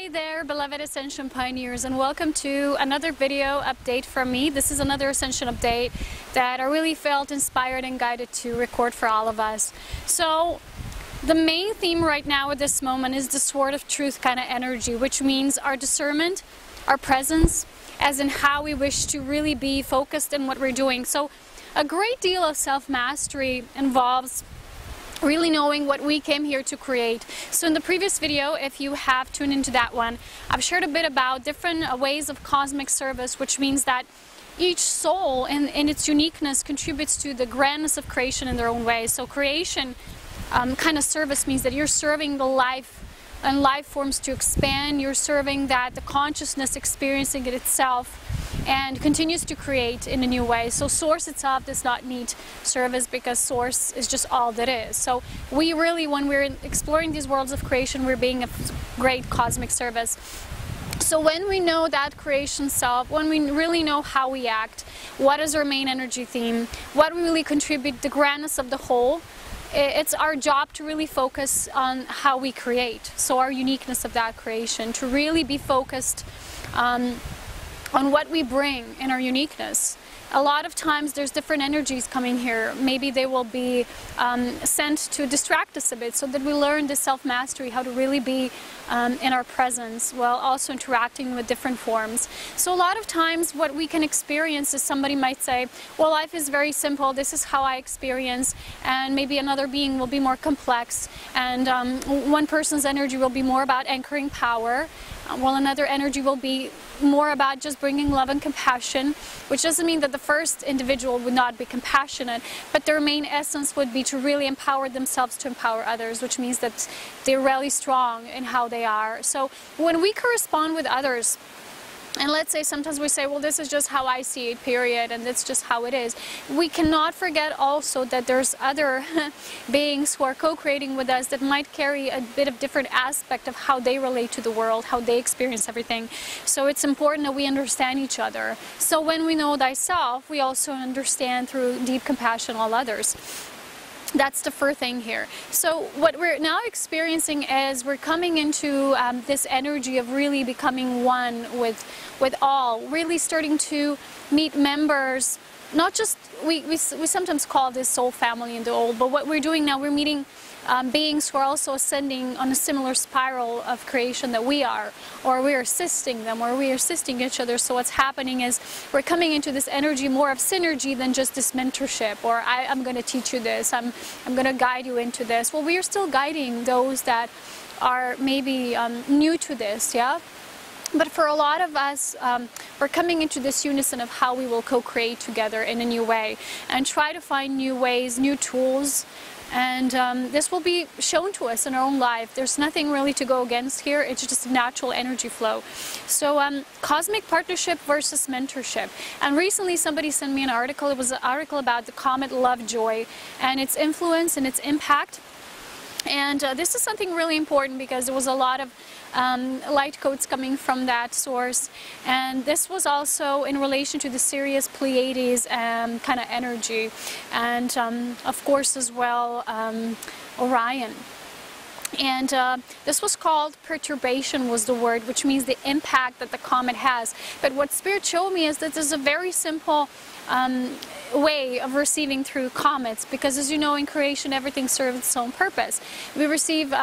Hi there, beloved Ascension pioneers, and welcome to another video update from me. This is another Ascension update that I really felt inspired and guided to record for all of us. So the main theme right now at this moment is the sword of truth kind of energy, which means our discernment, our presence, as in how we wish to really be focused in what we're doing. So a great deal of self-mastery involves really knowing what we came here to create. So in the previous video, if you have tuned into that one, I've shared a bit about different ways of cosmic service, which means that each soul in its uniqueness contributes to the grandness of creation in their own way. So creation kind of service means that you're serving the life and life forms to expand. You're serving that the consciousness experiencing it itself and continues to create in a new way. So source itself does not need service because source is just all that is. So we really, when we're exploring these worlds of creation, we're being a great cosmic service. So when we know that creation self, when we really know how we act, what is our main energy theme, what we really contribute, the grandness of the whole, it's our job to really focus on how we create. So our uniqueness of that creation, to really be focused on what we bring in our uniqueness. A lot of times there's different energies coming here. Maybe they will be sent to distract us a bit so that we learn this self-mastery, how to really be in our presence while also interacting with different forms. So a lot of times what we can experience is somebody might say, well, life is very simple, this is how I experience, and maybe another being will be more complex, and one person's energy will be more about anchoring power, while another energy will be more about just bringing love and compassion, which doesn't mean that the first individual would not be compassionate, but their main essence would be to really empower themselves to empower others, which means that they're really strong in how they are. So when we correspond with others, and let's say sometimes we say, well, this is just how I see it, period, and that's just how it is. We cannot forget also that there's other beings who are co-creating with us that might carry a bit of different aspect of how they relate to the world, how they experience everything. So it's important that we understand each other. So when we know thyself, we also understand through deep compassion all others. That's the first thing here. So what we're now experiencing is we're coming into this energy of really becoming one with all, really starting to meet members, not just, we sometimes call this soul family in the old, but what we're doing now, we're meeting beings who are also ascending on a similar spiral of creation that we are, or we're assisting them, or we're assisting each other. So what's happening is we're coming into this energy more of synergy than just this mentorship, or I'm going to teach you this, I'm going to guide you into this. Well, we are still guiding those that are maybe new to this, yeah? But for a lot of us, we're coming into this unison of how we will co-create together in a new way and try to find new ways, new tools. And this will be shown to us in our own life. There's nothing really to go against here. It's just a natural energy flow. So cosmic partnership versus mentorship. And recently somebody sent me an article. It was an article about the comet Lovejoy and its influence and its impact. And this is something really important because there was a lot of light codes coming from that source, and this was also in relation to the Sirius Pleiades kind of energy, and of course as well Orion. And this was called perturbation was the word, which means the impact that the comet has. But what Spirit showed me is that there's a very simple way of receiving through comets, because as you know, in creation everything serves its own purpose. We receive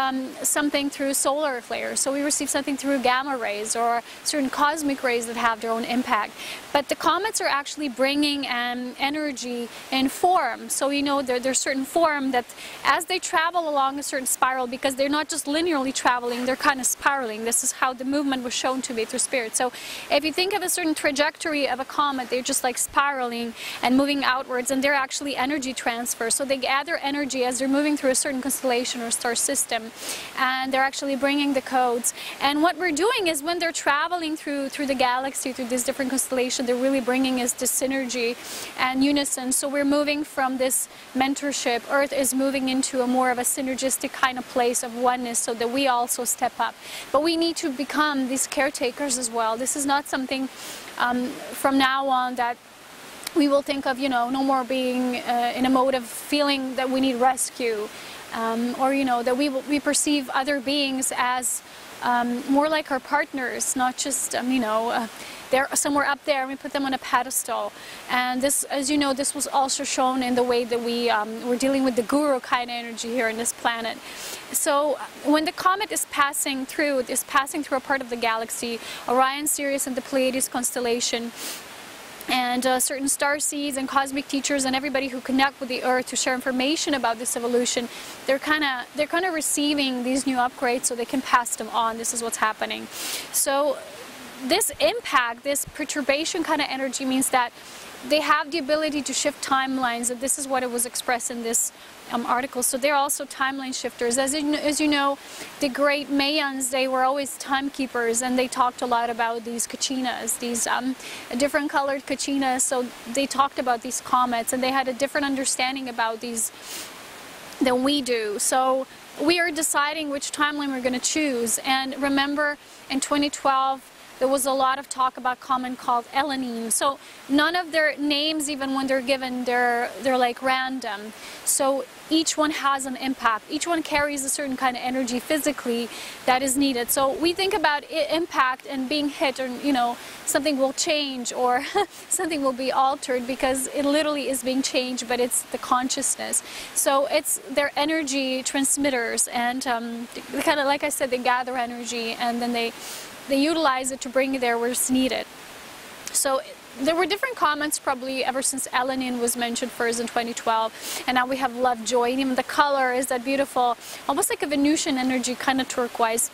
something through solar flares, so we receive something through gamma rays or certain cosmic rays that have their own impact. But the comets are actually bringing energy in form. So you know there's certain form that as they travel along a certain spiral, because they're not just linearly traveling, they're kind of spiraling. This is how the movement was shown to me through Spirit. So if you think of a certain trajectory of a comet, they're just like spiraling and moving outwards, and they're actually energy transfer. So they gather energy as they're moving through a certain constellation or star system, and they're actually bringing the codes. And what we're doing is when they're traveling through the galaxy, through this different constellation, they're really bringing us this synergy and unison. So we're moving from this mentorship. Earth is moving into a more of a synergistic kind of place of oneness, so that we also step up. But we need to become these caretakers as well. This is not something from now on that we will think of, you know, no more being in a mode of feeling that we need rescue, or, you know, that we perceive other beings as more like our partners, not just, they're somewhere up there and we put them on a pedestal. And this, as you know, this was also shown in the way that we're dealing with the guru kind of energy here on this planet. So when the comet is passing through a part of the galaxy, Orion, Sirius, and the Pleiades constellation, and certain star seeds and cosmic teachers and everybody who connect with the earth to share information about this evolution, they're kind of receiving these new upgrades so they can pass them on. This is what's happening. So this impact, this perturbation kind of energy means that they have the ability to shift timelines, and this is what it was expressed in this article. So they're also timeline shifters. As you know, the great Mayans, they were always timekeepers, and they talked a lot about these kachinas, these different colored kachinas. So they talked about these comets, and they had a different understanding about these than we do. So we are deciding which timeline we're going to choose. And remember, in 2012, there was a lot of talk about comet called Elenim. So none of their names, even when they're given, they're like random. So each one has an impact. Each one carries a certain kind of energy physically that is needed. So we think about impact and being hit, or something will change, or something will be altered, because it literally is being changed, but it's the consciousness. So it's their energy transmitters, and kind of, like I said, they gather energy and then they utilize it to bring it there where it's needed. So there were different comments probably ever since Elenin was mentioned first in 2012, and now we have love, joy, and even the color is that beautiful, almost like a Venusian energy, kind of turquoise.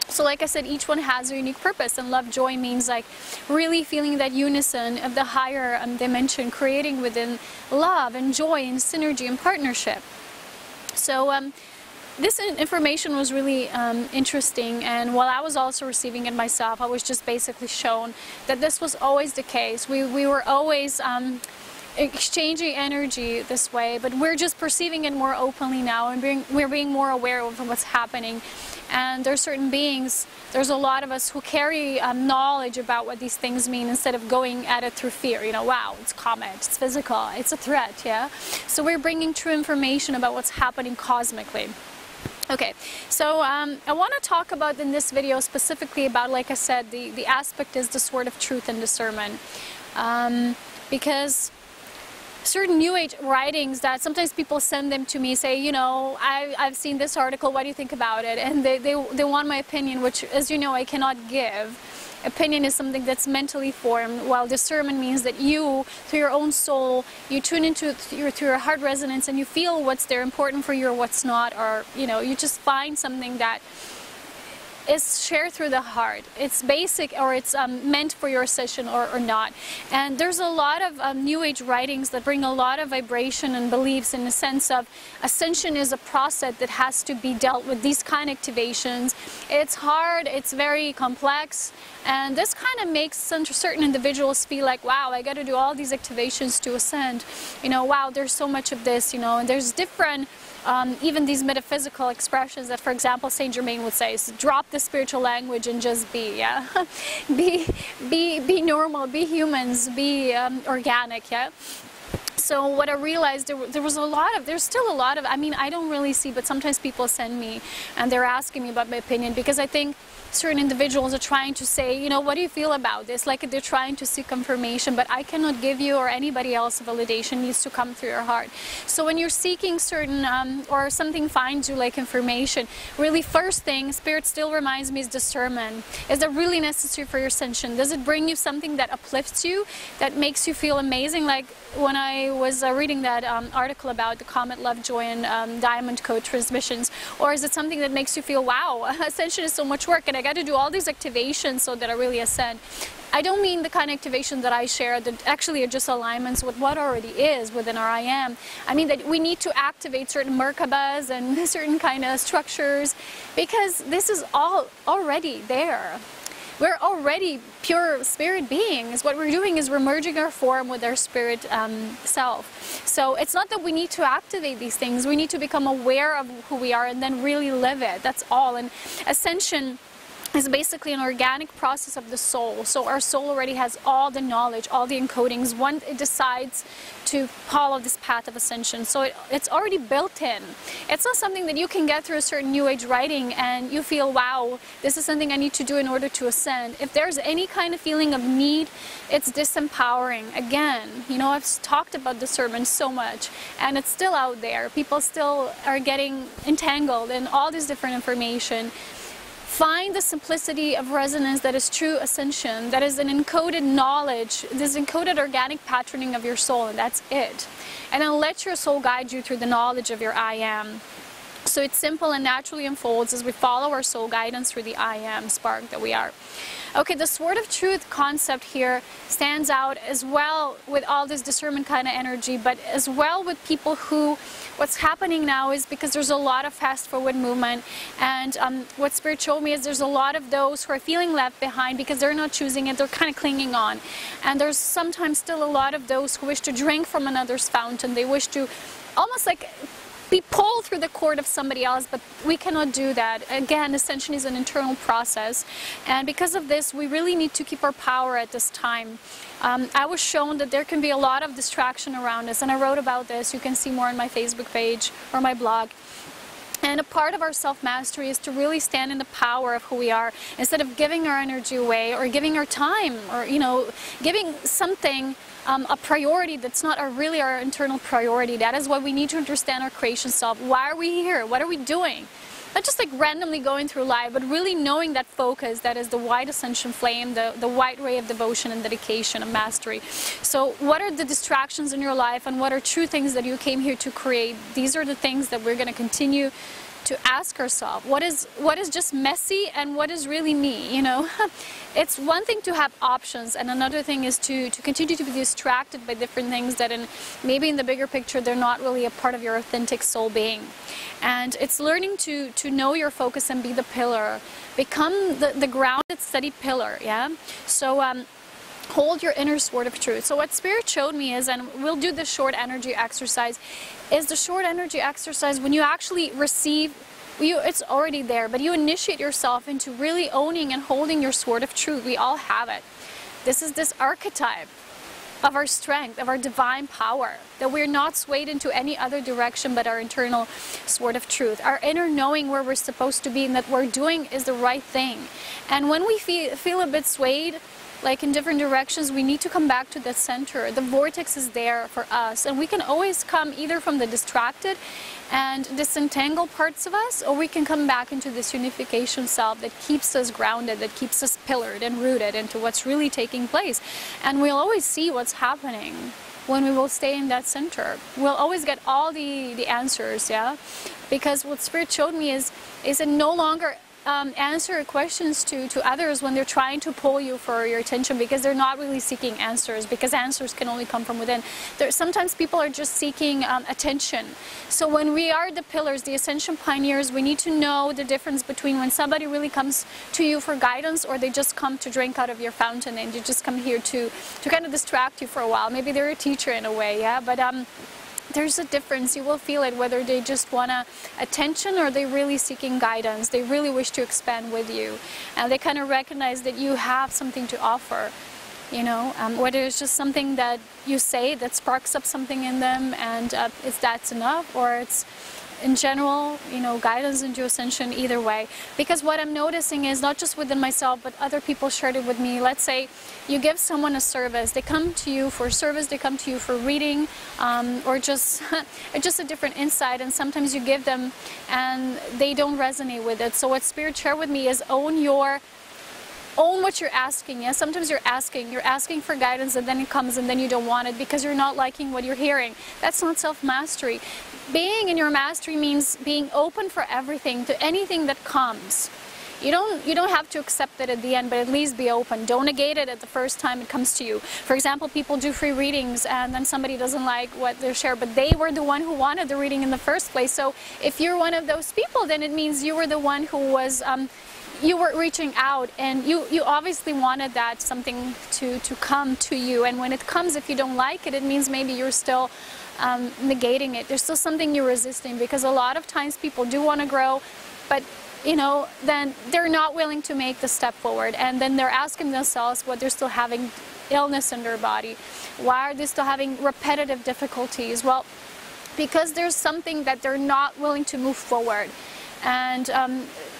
So like I said, each one has a unique purpose, and love, joy means like really feeling that unison of the higher dimension, creating within love and joy and synergy and partnership. So this information was really interesting, and while I was also receiving it myself, I was just basically shown that this was always the case. We were always exchanging energy this way, but we're just perceiving it more openly now, and we're being more aware of what's happening. And there's certain beings, there's a lot of us who carry knowledge about what these things mean, instead of going at it through fear. Wow, it's comet, it's physical, it's a threat, yeah? So we're bringing true information about what's happening cosmically. Okay, so I want to talk about in this video specifically about, like I said, the aspect is the sword of truth and discernment. Because certain New Age writings that sometimes people send them to me, say, I've seen this article, what do you think about it? And they want my opinion, which, as you know, I cannot give. Opinion is something that's mentally formed, while discernment means that you, through your own soul, you tune into through your heart resonance, and you feel what's there important for you or what's not, or you just find something that is shared through the heart. It's basic, or it's meant for your session or not. And there's a lot of New Age writings that bring a lot of vibration and beliefs, in the sense of Ascension is a process that has to be dealt with these kind of activations. It's hard, it's very complex, and this kind of makes certain individuals feel like, wow, I got to do all these activations to ascend. Wow, there's so much of this, and there's different even these metaphysical expressions that, for example, Saint Germain would say, is drop the spiritual language and just be, yeah? be normal, be humans, be organic, yeah? So what I realized, there's still a lot of, I don't really see, but sometimes people send me and they're asking me about my opinion, because I think certain individuals are trying to say, what do you feel about this? Like they're trying to seek confirmation, but I cannot give you or anybody else validation. Needs to come through your heart. So when you're seeking certain, or something finds you like information, really first thing, Spirit still reminds me, is discernment. Is that really necessary for your ascension? Does it bring you something that uplifts you, that makes you feel amazing? Like when I was reading that article about the Comet, Love, Joy, and Diamond Code transmissions, or is it something that makes you feel, wow, ascension is so much work, and I got to do all these activations so that I really ascend? I don't mean the kind of activation that I share that actually are just alignments with what already is within our I am. I mean that we need to activate certain Merkabas and certain kind of structures, because this is all already there. We're already pure spirit beings. What we're doing is we're merging our form with our spirit self. So it's not that we need to activate these things. We need to become aware of who we are and then really live it. That's all. And Ascension is basically an organic process of the soul. So our soul already has all the knowledge, all the encodings, when it decides to follow this path of ascension. So it's already built in. It's not something that you can get through a certain New Age writing and you feel, wow, this is something I need to do in order to ascend. If there's any kind of feeling of need, it's disempowering. Again, you know, I've talked about discernment so much, and it's still out there. People still are getting entangled in all this different information. Find the simplicity of resonance that is true ascension, that is an encoded knowledge, this encoded organic patterning of your soul, and that's it. And then let your soul guide you through the knowledge of your I am. So it's simple and naturally unfolds as we follow our soul guidance through the I am spark that we are. Okay, the Sword of Truth concept here stands out as well with all this discernment kind of energy, but as well with people who, what's happening now is because there's a lot of fast forward movement, and what Spirit showed me is there's a lot of those who are feeling left behind because they're not choosing it, they're kind of clinging on. And there's sometimes still a lot of those who wish to drink from another's fountain. They wish to almost like be pulled through the cord of somebody else, but we cannot do that. Again, ascension is an internal process, and because of this, we really need to keep our power at this time. I was shown that there can be a lot of distraction around us, and I wrote about this. You can see more on my Facebook page or my blog. And a part of our self-mastery is to really stand in the power of who we are, instead of giving our energy away or giving our time, or, you know, giving something a priority that's not really our internal priority. That is why we need to understand our creation self. Why are we here? What are we doing? Not just like randomly going through life, but really knowing that focus, that is the white ascension flame, the white ray of devotion and dedication and mastery. So what are the distractions in your life, and what are true things that you came here to create? These are the things that we're going to continue to ask ourselves. What is just messy, and what is really me, you know? It's one thing to have options, and another thing is to continue to be distracted by different things that maybe in the bigger picture they're not really a part of your authentic soul being. And it's learning to know your focus and be the pillar. Become the grounded, steady pillar, yeah? So hold your inner sword of truth. So what Spirit showed me is, and we'll do the short energy exercise, is the short energy exercise when you actually receive, it's already there, but you initiate yourself into really owning and holding your sword of truth. We all have it. This is this archetype of our strength, of our divine power, that we're not swayed into any other direction but our internal sword of truth, our inner knowing where we're supposed to be and that we're doing is the right thing. And when we feel a bit swayed, like in different directions, we need to come back to the center. The vortex is there for us, and we can always come either from the distracted and disentangled parts of us, or we can come back into this unification self that keeps us grounded, that keeps us pillared and rooted into what's really taking place. And we'll always see what's happening when we will stay in that center. We'll always get all the answers, yeah? Because what Spirit showed me is it no longer answer questions to others when they're trying to pull you for your attention, because they're not really seeking answers, because answers can only come from within. Sometimes people are just seeking attention. So when we are the pillars, the ascension pioneers, we need to know the difference between when somebody really comes to you for guidance, or they just come to drink out of your fountain and you just come here to kind of distract you for a while. Maybe they're a teacher in a way, yeah, but there's a difference. You will feel it whether they just want attention or they're really seeking guidance. They really wish to expand with you, and they kind of recognize that you have something to offer, you know, whether it's just something that you say that sparks up something in them and that's enough, or it's in general, you know, guidance into ascension. Either way, because what I'm noticing is not just within myself, but other people shared it with me. Let's say you give someone a service, they come to you for service, they come to you for reading, or just a different insight, and sometimes you give them and they don't resonate with it. So what Spirit shared with me is own what you're asking. Yeah, sometimes you're asking for guidance, and then it comes and then you don't want it because you're not liking what you're hearing. That's not self-mastery. Being in your mastery means being open for everything, to anything that comes. You don't have to accept it at the end, but at least be open. Don't negate it at the first time it comes to you. For example, people do free readings and then somebody doesn't like what they share, but they were the one who wanted the reading in the first place. So if you're one of those people, then it means you were the one who was you were reaching out, and you obviously wanted that something to come to you. And when it comes, if you don't like it, it means maybe you're still negating it. There's still something you're resisting, because a lot of times people do want to grow, but you know, then they're not willing to make the step forward, and then they're asking themselves what they're still having illness in their body. Why are they still having repetitive difficulties? Well, because there's something that they're not willing to move forward, and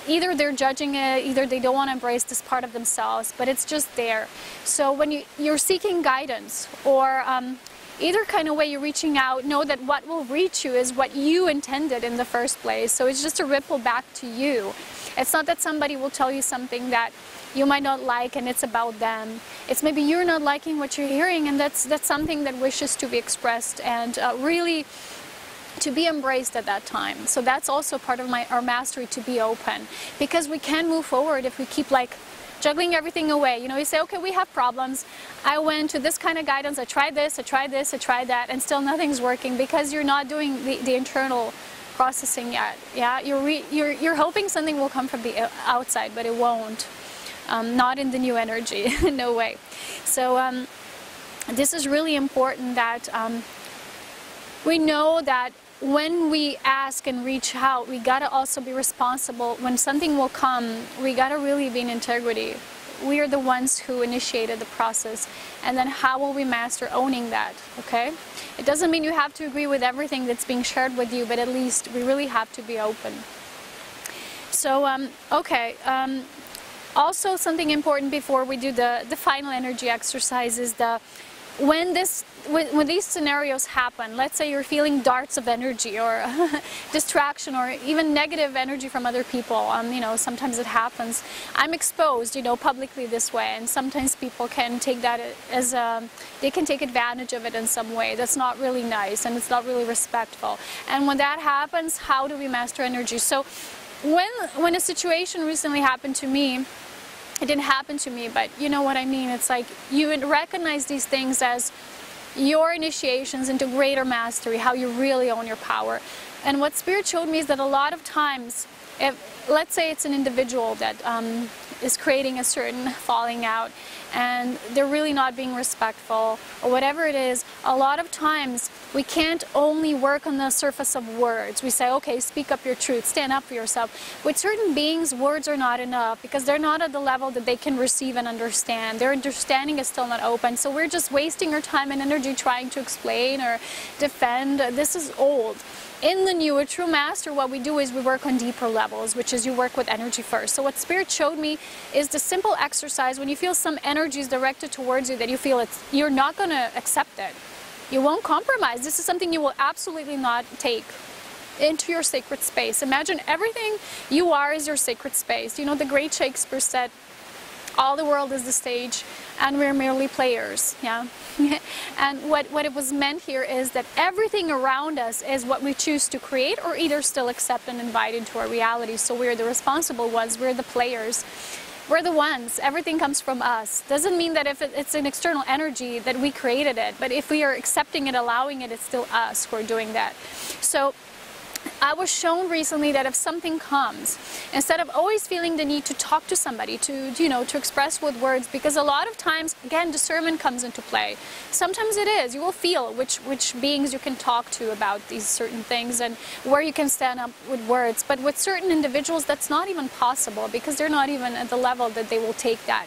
either they're judging it, either they don't want to embrace this part of themselves, but it's just there. So when you're seeking guidance, or either kind of way you're reaching out, know that what will reach you is what you intended in the first place. So it's just a ripple back to you. It's not that somebody will tell you something that you might not like and it's about them. It's maybe you're not liking what you're hearing, and that's something that wishes to be expressed and really to be embraced at that time. So that's also part of our mastery, to be open, because we can move forward if we keep like juggling everything away. You know, you say, okay, we have problems. I went to this kind of guidance. I tried this, I tried this, I tried that, and still nothing's working, because you're not doing the internal processing yet. Yeah, you're hoping something will come from the outside, but it won't. Not in the new energy, no way. So this is really important that we know that when we ask and reach out, we gotta also be responsible. When something will come, we gotta really be in integrity. We are the ones who initiated the process, and then how will we master owning that, okay? It doesn't mean you have to agree with everything that's being shared with you, but at least we really have to be open. So, okay. Also, something important before we do the final energy exercise is when these scenarios happen. Let's say you're feeling darts of energy, or distraction, or even negative energy from other people. You know, sometimes it happens. I'm exposed, you know, publicly this way, and sometimes people can take that as they can take advantage of it in some way that's not really nice, and it's not really respectful. And when that happens, how do we master energy? So when a situation recently happened to me, it didn't happen to me, but you know what I mean. It's like you would recognize these things as your initiations into greater mastery, how you really own your power. And what Spirit showed me is that a lot of times, if, let's say it's an individual that is creating a certain falling out, and they're really not being respectful, or whatever it is, a lot of times we can't only work on the surface of words. We say, okay, speak up your truth, stand up for yourself. With certain beings, words are not enough, because they're not at the level that they can receive and understand. Their understanding is still not open, so we're just wasting our time and energy trying to explain or defend. This is old. In the new, a true master, what we do is we work on deeper levels, which is you work with energy first. So what Spirit showed me is the simple exercise. When you feel some energies directed towards you that you feel you're not going to accept it. You won't compromise. This is something you will absolutely not take into your sacred space. Imagine everything you are is your sacred space. You know, the great Shakespeare said, all the world is the stage, and we're merely players, yeah? And what it was meant here is that everything around us is what we choose to create, or either still accept and invite into our reality. So we're the responsible ones, we're the players. We're the ones. Everything comes from us. Doesn't mean that if it's an external energy that we created it, but if we are accepting it, allowing it, it's still us who are doing that. So I was shown recently that if something comes, instead of always feeling the need to talk to somebody, to express with words, because a lot of times, again, discernment comes into play. Sometimes it is. You will feel which beings you can talk to about these certain things and where you can stand up with words. But with certain individuals, that's not even possible, because they're not even at the level that they will take that.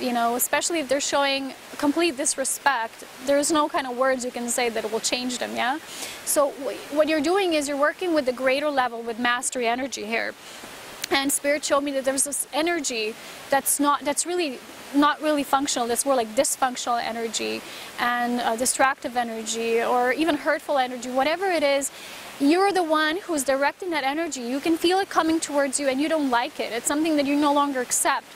You know, especially if they're showing complete disrespect, there's no kind of words you can say that will change them, yeah? So what you're doing is you're working with the greater level, with mastery energy here. And Spirit showed me that there's this energy that's really not really functional, that's more like dysfunctional energy and distractive energy, or even hurtful energy, whatever it is. You're the one who's directing that energy. You can feel it coming towards you and you don't like it. It's something that you no longer accept.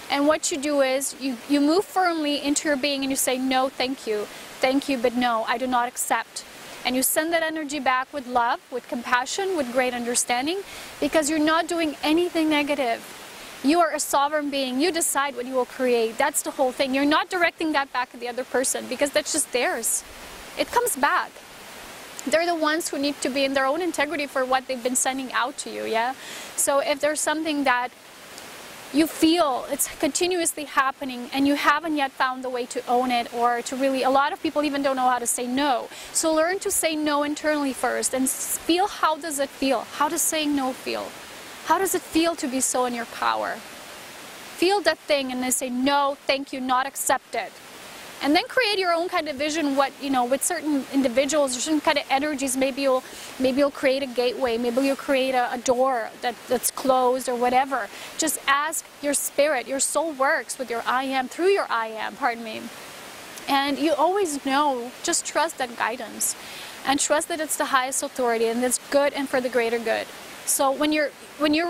And what you do is you move firmly into your being and you say, no, thank you, but no, I do not accept. And you send that energy back with love, with compassion, with great understanding, because you're not doing anything negative. You are a sovereign being. You decide what you will create. That's the whole thing. You're not directing that back at the other person, because that's just theirs. It comes back. They're the ones who need to be in their own integrity for what they've been sending out to you, yeah? So if there's something that you feel it's continuously happening and you haven't yet found the way to own it, or to really, a lot of people even don't know how to say no. So learn to say no internally first and feel, how does it feel? How does saying no feel? How does it feel to be so in your power? Feel that thing and then say, no, thank you, not accepted. And then create your own kind of vision, what, you know, with certain individuals or certain kind of energies, maybe you'll create a gateway, maybe you'll create a door that's closed or whatever. Just ask your spirit. Your soul works with your I am, through your I am, pardon me. And you always know, just trust that guidance. And trust that it's the highest authority and it's good and for the greater good. So when you're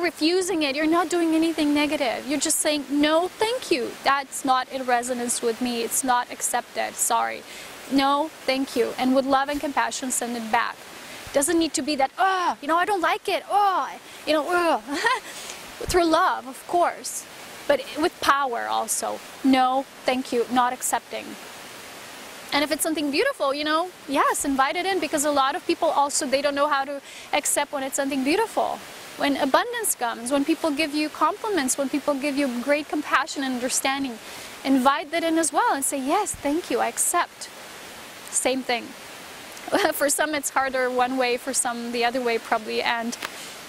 refusing it, you're not doing anything negative. You're just saying, no, thank you. That's not in resonance with me. It's not accepted. Sorry. No, thank you. And with love and compassion, send it back. Doesn't need to be that, oh, you know, I don't like it. Oh, you know, oh. Through love, of course. But with power also. No, thank you. Not accepting. And if it's something beautiful, you know, yes, invite it in, because a lot of people also, they don't know how to accept when it's something beautiful. When abundance comes, when people give you compliments, when people give you great compassion and understanding, invite that in as well and say, yes, thank you, I accept. Same thing. For some it's harder one way, for some the other way probably, and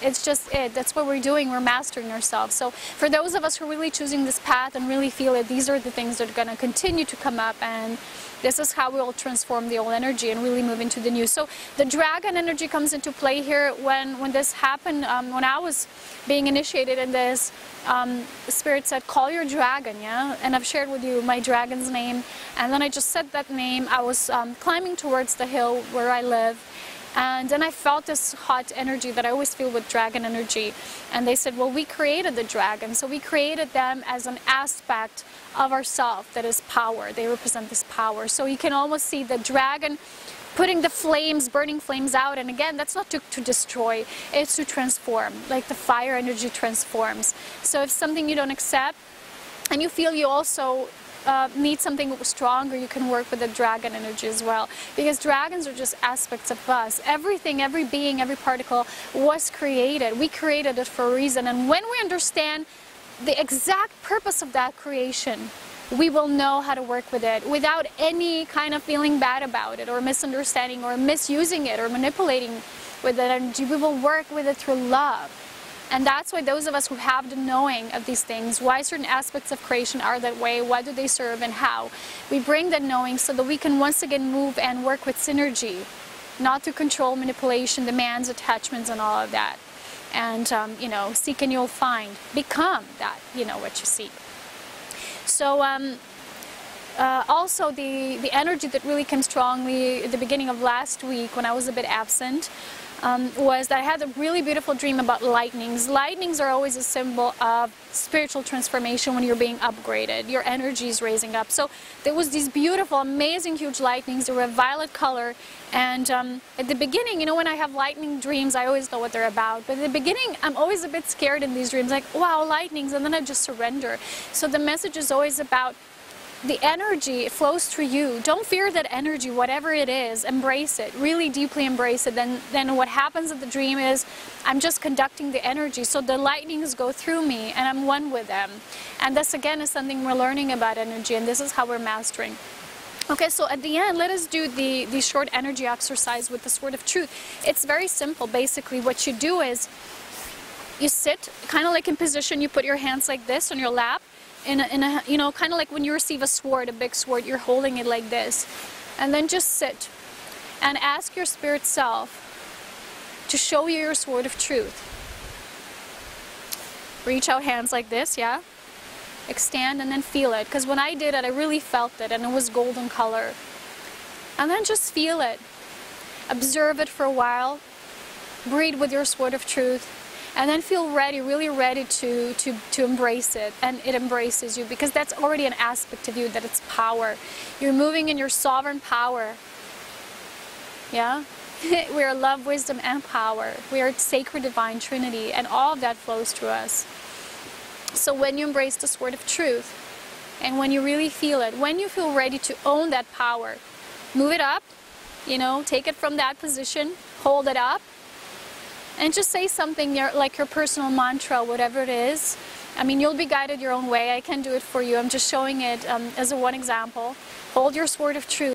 it's just it. That's what we're doing. We're mastering ourselves. So for those of us who are really choosing this path and really feel it, these are the things that are going to continue to come up, and this is how we'll transform the old energy and really move into the new. So the dragon energy comes into play here when this happened. When I was being initiated in this, the Spirit said, call your dragon, yeah? And I've shared with you my dragon's name. And then I just said that name. I was climbing towards the hill where I live. And then I felt this hot energy that I always feel with dragon energy. And they said, well, we created the dragon. So we created them as an aspect of ourself that is power. They represent this power. So you can almost see the dragon putting the flames, burning flames out. And again, that's not to destroy, it's to transform. Like the fire energy transforms. So if something you don't accept and you feel you also need something stronger, you can work with the dragon energy as well, because dragons are just aspects of us. Everything, every being, every particle was created. We created it for a reason, and when we understand the exact purpose of that creation, we will know how to work with it without any kind of feeling bad about it or misunderstanding or misusing it or manipulating with that energy. We will work with it through love. And that's why those of us who have the knowing of these things, why certain aspects of creation are that way, why do they serve and how, we bring that knowing so that we can once again move and work with synergy, not to control, manipulation, demands, attachments, and all of that. And, you know, seek and you'll find. Become that, you know, what you seek. So, also the energy that really came strongly at the beginning of last week when I was a bit absent, was that I had a really beautiful dream about lightnings. Lightnings are always a symbol of spiritual transformation when you're being upgraded. Your energy is raising up. So there was these beautiful, amazing, huge lightnings. They were a violet color. And at the beginning, you know, when I have lightning dreams, I always know what they're about. But at the beginning, I'm always a bit scared in these dreams, like, wow, lightnings, and then I just surrender. So the message is always about the energy flows through you. Don't fear that energy, whatever it is. Embrace it. Really deeply embrace it. Then what happens at the dream is I'm just conducting the energy. So the lightnings go through me and I'm one with them. And this again is something we're learning about energy, and this is how we're mastering. Okay, so at the end, let us do the short energy exercise with the Sword of Truth. It's very simple. Basically, what you do is you sit kind of like in position. You put your hands like this on your lap. In a, you know, kind of like when you receive a sword, a big sword, you're holding it like this. And then just sit and ask your spirit self to show you your sword of truth. Reach out hands like this, yeah? Extend and then feel it. Because when I did it, I really felt it, and it was golden color. And then just feel it. Observe it for a while. Breathe with your sword of truth. And then feel ready, really ready to embrace it. And it embraces you, because that's already an aspect of you, that it's power. You're moving in your sovereign power. Yeah? We are love, wisdom, and power. We are sacred divine trinity, and all of that flows through us. So when you embrace the sword of truth, and when you really feel it, when you feel ready to own that power, move it up, you know, take it from that position, hold it up, and just say something like your personal mantra, whatever it is. I mean, you'll be guided your own way. I can't do it for you. I'm just showing it as a one example. Hold your sword of truth.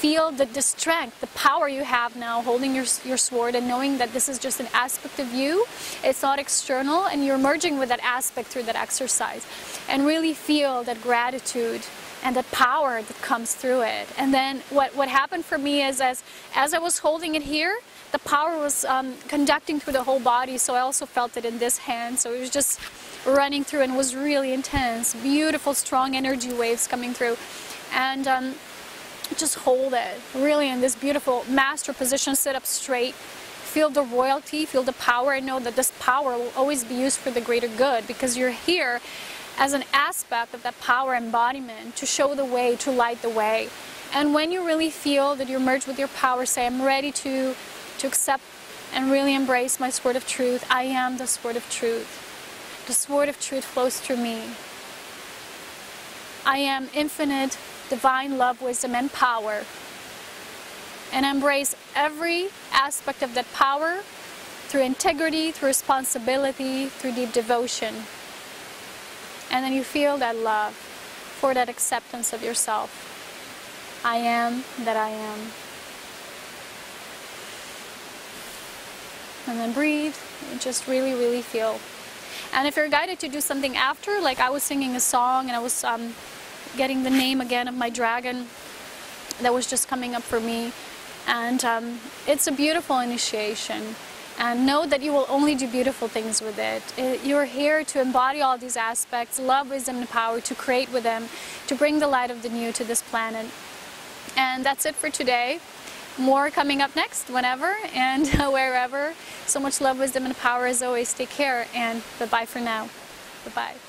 feel the strength, the power you have now holding your sword, and knowing that this is just an aspect of you, it's not external, and you're merging with that aspect through that exercise, and really feel that gratitude and that power that comes through it. And then what happened for me is as I was holding it here, the power was conducting through the whole body, so I also felt it in this hand. So it was just running through, and was really intense, beautiful, strong energy waves coming through. And just hold it, really in this beautiful master position, sit up straight, feel the royalty, feel the power, and know that this power will always be used for the greater good, because you're here as an aspect of that power embodiment to show the way, to light the way. And when you really feel that you're merged with your power, say, I'm ready to accept and really embrace my sword of truth. I am the sword of truth. The sword of truth flows through me. I am infinite, divine love, wisdom, and power. And embrace every aspect of that power through integrity, through responsibility, through deep devotion. And then you feel that love for that acceptance of yourself. I am that I am. And then breathe, and just really, really feel. And if you're guided to do something after, like I was singing a song and I was getting the name again of my dragon that was just coming up for me. And it's a beautiful initiation. And know that you will only do beautiful things with it. You're here to embody all these aspects, love, wisdom, and power, to create with them, to bring the light of the new to this planet. And that's it for today. More coming up next, whenever and wherever. So much love, wisdom, and power as always. Take care, and bye-bye for now. Bye-bye.